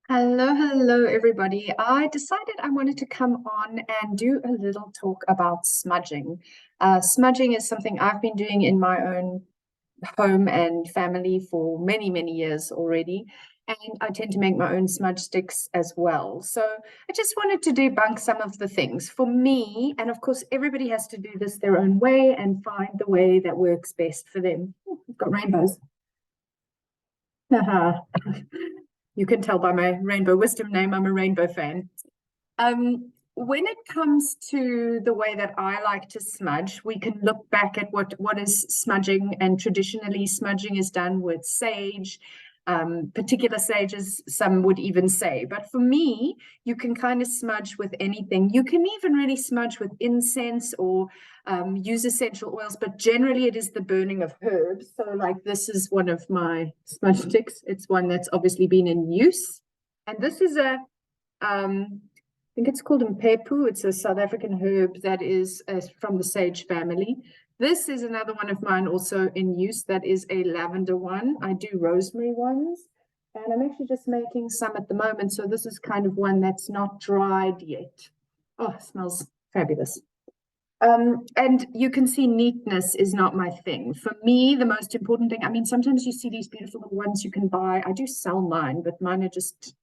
Hello, everybody. I decided I wanted to come on and do a little talk about smudging. Smudging is something I've been doing in my own home and family for many, many years already. And I tend to make my own smudge sticks as well. So I just wanted to debunk some of the things for me. And of course, everybody has to do this their own way and find the way that works best for them. Oh, we've got rainbows. You can tell by my Rainbow Wisdom name, I'm a rainbow fan. When it comes to the way that I like to smudge, we can look back at what is smudging, and traditionally smudging is done with sage, particular sages, some would even say. But for me, you can kind of smudge with anything. You can even really smudge with incense or use essential oils, but generally it is the burning of herbs. So like this is one of my smudge sticks. It's one that's obviously been in use. And this is I think it's called mpepu. It's a South African herb that is from the sage family. This is another one of mine also in use. That is a lavender one. I do rosemary ones, and I'm actually just making some at the moment. So this is kind of one that's not dried yet. Oh, it smells fabulous. And you can see neatness is not my thing. For me, the most important thing, I mean, sometimes you see these beautiful little ones you can buy. I do sell mine, but mine are just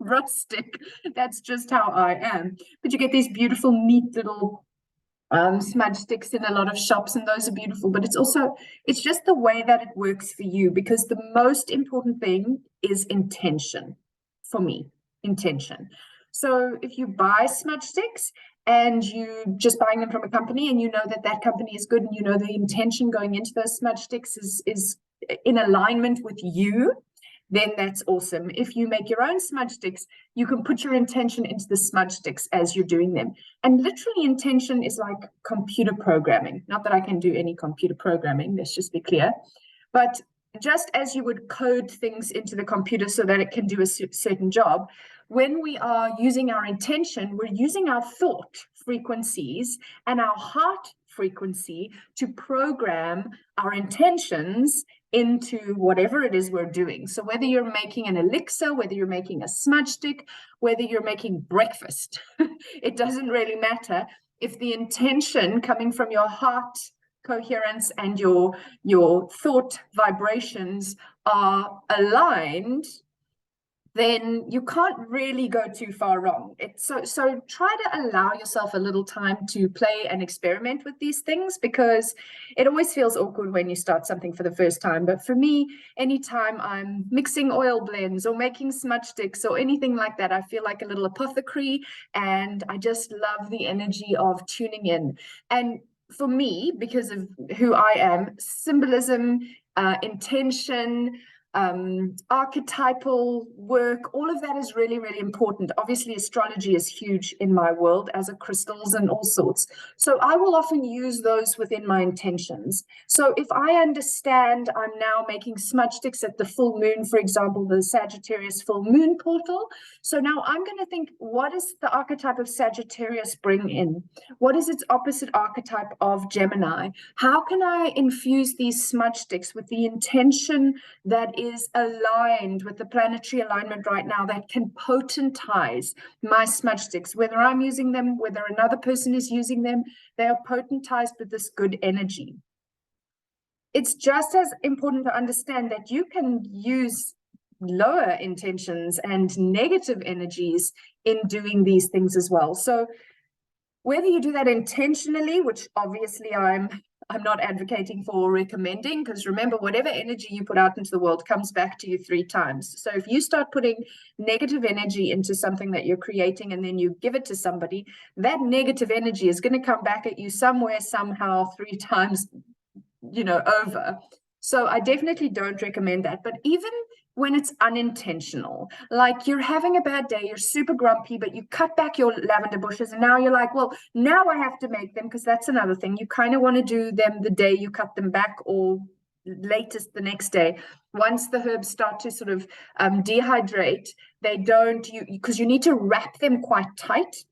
rustic. That's just how I am. But you get these beautiful, neat little smudge sticks in a lot of shops, and those are beautiful. But it's just the way that it works for you, because the most important thing is intention for me, intention. So if you buy smudge sticks and you just buying them from a company and you know that that company is good and you know the intention going into those smudge sticks is in alignment with you, then that's awesome. If you make your own smudge sticks, you can put your intention into the smudge sticks as you're doing them. And literally, intention is like computer programming. Not that I can do any computer programming, let's just be clear. But just as you would code things into the computer so that it can do a certain job, when we are using our intention, we're using our thought frequencies and our heart frequency to program our intentions into whatever it is we're doing. So whether you're making an elixir, whether you're making a smudge stick, whether you're making breakfast, it doesn't really matter. If the intention coming from your heart coherence and your thought vibrations are aligned, then you can't really go too far wrong. So try to allow yourself a little time to play and experiment with these things, because it always feels awkward when you start something for the first time. But for me, anytime I'm mixing oil blends or making smudge sticks or anything like that, I feel like a little apothecary, and I just love the energy of tuning in. And for me, because of who I am, symbolism, intention, archetypal work, all of that is really, really important. Obviously, astrology is huge in my world, as are crystals and all sorts. So I will often use those within my intentions. So if I understand I'm now making smudge sticks at the full moon, for example, the Sagittarius full moon portal. So now I'm going to think, what does the archetype of Sagittarius bring in? What is its opposite archetype of Gemini? How can I infuse these smudge sticks with the intention that is aligned with the planetary alignment right now, that can potentize my smudge sticks, whether I'm using them, whether another person is using them, they are potentized with this good energy. It's just as important to understand that you can use lower intentions and negative energies in doing these things as well. So whether you do that intentionally, which obviously I'm not advocating for or recommending, because remember, whatever energy you put out into the world comes back to you 3 times. So if you start putting negative energy into something that you're creating and then you give it to somebody, that negative energy is going to come back at you somewhere, somehow, 3 times, over. So I definitely don't recommend that. But even when it's unintentional, like you're having a bad day, you're super grumpy, but you cut back your lavender bushes, and now you're like, well, now I have to make them, because that's another thing. You kind of want to do them the day you cut them back, or latest the next day. Once the herbs start to sort of dehydrate, they don't, because you need to wrap them quite tight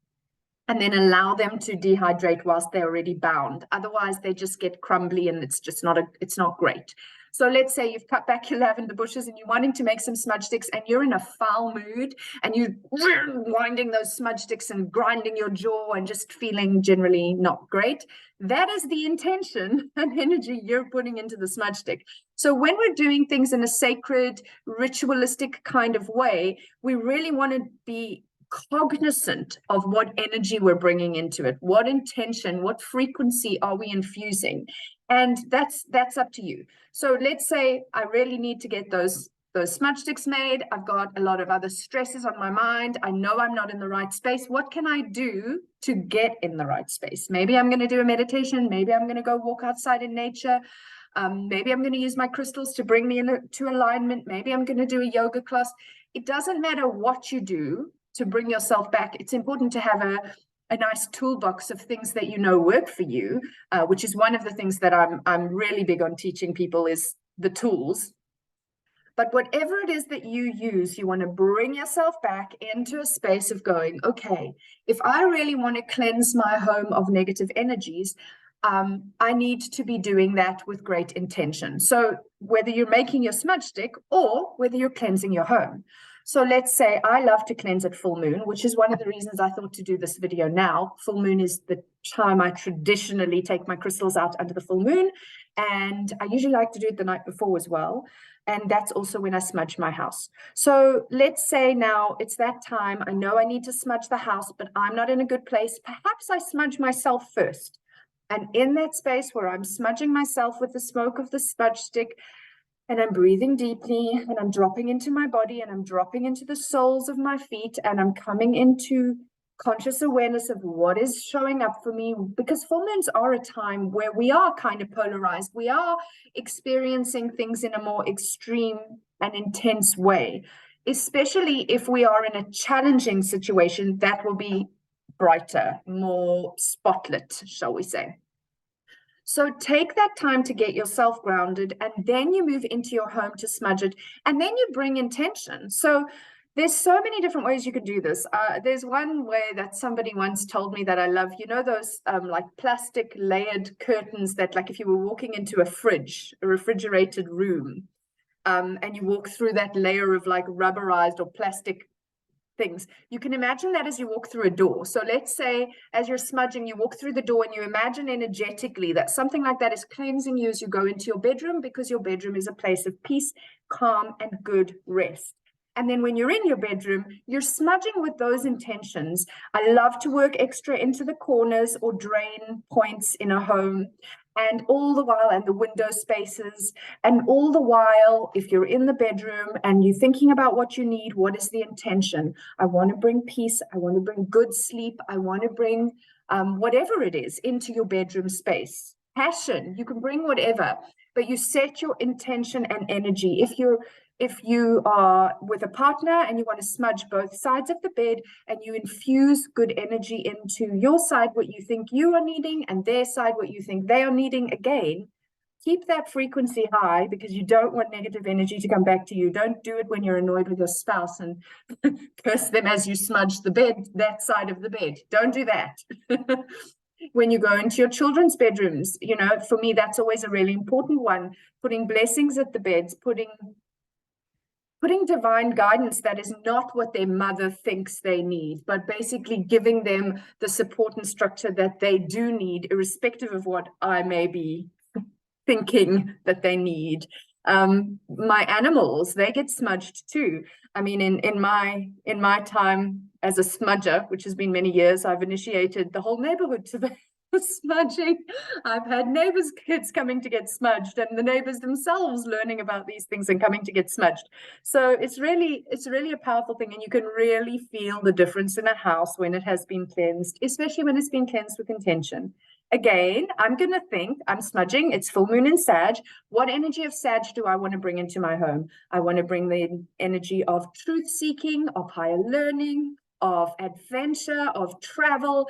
and then allow them to dehydrate whilst they're already bound. Otherwise, they just get crumbly and it's not great. So let's say you've cut back your lavender bushes and you're wanting to make some smudge sticks and you're in a foul mood and you're winding those smudge sticks and grinding your jaw and just feeling generally not great. That is the intention and energy you're putting into the smudge stick. So when we're doing things in a sacred, ritualistic kind of way, we really want to be cognizant of what energy we're bringing into it, what intention, what frequency are we infusing, and that's up to you. So let's say I really need to get those smudge sticks made. I've got a lot of other stresses on my mind. I know I'm not in the right space. What can I do to get in the right space? Maybe I'm going to do a meditation. Maybe I'm going to go walk outside in nature. Maybe I'm going to use my crystals to bring me into alignment. Maybe I'm going to do a yoga class. It doesn't matter what you do to bring yourself back. It's important to have a nice toolbox of things that you know work for you, which is one of the things that I'm really big on teaching people is the tools. But whatever it is that you use, you want to bring yourself back into a space of going, okay, if I really want to cleanse my home of negative energies, I need to be doing that with great intention. So whether you're making your smudge stick or whether you're cleansing your home. So let's say I love to cleanse at full moon, which is one of the reasons I thought to do this video now. Full moon is the time I traditionally take my crystals out under the full moon. And I usually like to do it the night before as well. And that's also when I smudge my house. So let's say now it's that time. I know I need to smudge the house, but I'm not in a good place. Perhaps I smudge myself first. And in that space where I'm smudging myself with the smoke of the smudge stick, and I'm breathing deeply, and I'm dropping into my body, and I'm dropping into the soles of my feet, and I'm coming into conscious awareness of what is showing up for me, because full moons are a time where we are kind of polarized. We are experiencing things in a more extreme and intense way, especially if we are in a challenging situation that will be brighter, more spotlit, shall we say. So take that time to get yourself grounded, and then you move into your home to smudge it, and then you bring intention. So there's so many different ways you can do this. There's one way that somebody once told me that I love, you know, those like plastic layered curtains that, like if you were walking into a fridge, a refrigerated room, and you walk through that layer of like rubberized or plastic things. You can imagine that as you walk through a door. So let's say as you're smudging, you walk through the door and you imagine energetically that something like that is cleansing you as you go into your bedroom, because your bedroom is a place of peace, calm, and good rest. And then when you're in your bedroom, you're smudging with those intentions. I love to work extra into the corners or drain points in a home. And all the while, and the window spaces, and all the while, if you're in the bedroom and you're thinking about what you need, what is the intention? I want to bring peace. I want to bring good sleep. I want to bring whatever it is into your bedroom space. Passion, you can bring whatever, but you set your intention and energy. If you are with a partner and you want to smudge both sides of the bed and you infuse good energy into your side, what you think you are needing, and their side, what you think they are needing, again, keep that frequency high, because you don't want negative energy to come back to you. Don't do it when you're annoyed with your spouse and curse them as you smudge the bed, that side of the bed. Don't do that. When you go into your children's bedrooms, you know, for me, that's always a really important one. Putting blessings at the beds, putting divine guidance that is not what their mother thinks they need, but basically giving them the support and structure that they do need, irrespective of what I may be thinking that they need. My animals, they get smudged too. I mean, in my time as a smudger, which has been many years, I've initiated the whole neighborhood to the smudging. I've had neighbors' kids coming to get smudged, and the neighbors themselves learning about these things and coming to get smudged. So it's really a powerful thing, and you can really feel the difference in a house when it has been cleansed, especially when it's been cleansed with intention. Again, I'm going to think, I'm smudging, it's full moon in Sag. What energy of Sag do I want to bring into my home? I want to bring the energy of truth seeking, of higher learning, of adventure, of travel,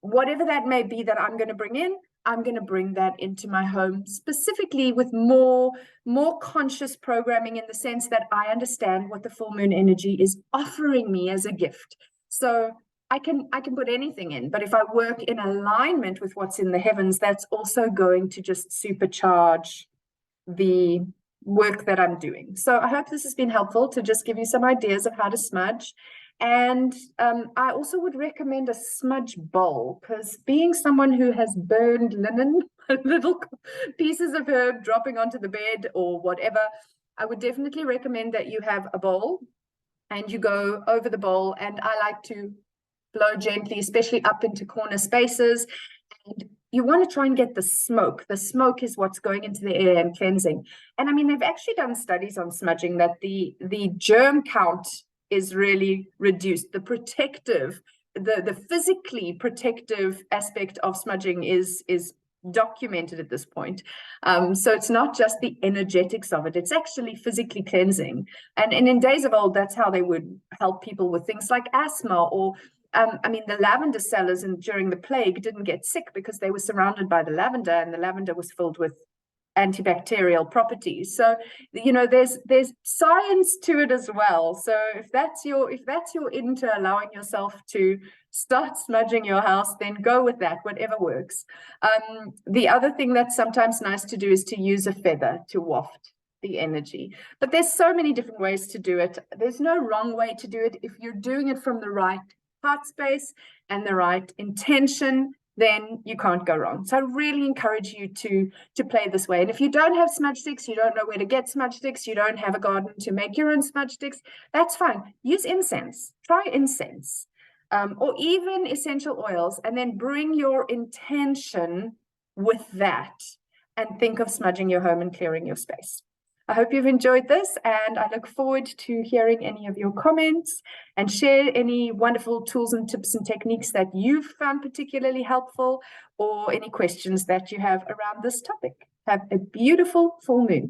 whatever that may be that I'm going to bring in. I'm going to bring that into my home, specifically with more conscious programming, in the sense that I understand what the full moon energy is offering me as a gift. So I can put anything in, but if I work in alignment with what's in the heavens, that's also going to just supercharge the work that I'm doing. So I hope this has been helpful to just give you some ideas of how to smudge. And I also would recommend a smudge bowl, because being someone who has burned linen, little pieces of herb dropping onto the bed or whatever, I would definitely recommend that you have a bowl and you go over the bowl. And I like to blow gently, especially up into corner spaces. And you want to try and get the smoke. The smoke is what's going into the air and cleansing. And I mean, they've actually done studies on smudging that the germ count is really reduced. The protective, the physically protective aspect of smudging is documented at this point. So it's not just the energetics of it, it's actually physically cleansing. And in days of old, that's how they would help people with things like asthma, or I mean, the lavender sellers during the plague didn't get sick because they were surrounded by the lavender, and the lavender was filled with antibacterial properties. So, you know, there's science to it as well. So if that's your into allowing yourself to start smudging your house, then go with that, whatever works. The other thing that's sometimes nice to do is to use a feather to waft the energy. But there's so many different ways to do it. There's no wrong way to do it. If you're doing it from the right heart space and the right intention, then you can't go wrong. So I really encourage you to play this way. And if you don't have smudge sticks, you don't know where to get smudge sticks, you don't have a garden to make your own smudge sticks, that's fine. Use incense. Try incense, or even essential oils, and then bring your intention with that and think of smudging your home and clearing your space. I hope you've enjoyed this, and I look forward to hearing any of your comments, and share any wonderful tools and tips and techniques that you've found particularly helpful, or any questions that you have around this topic. Have a beautiful full moon.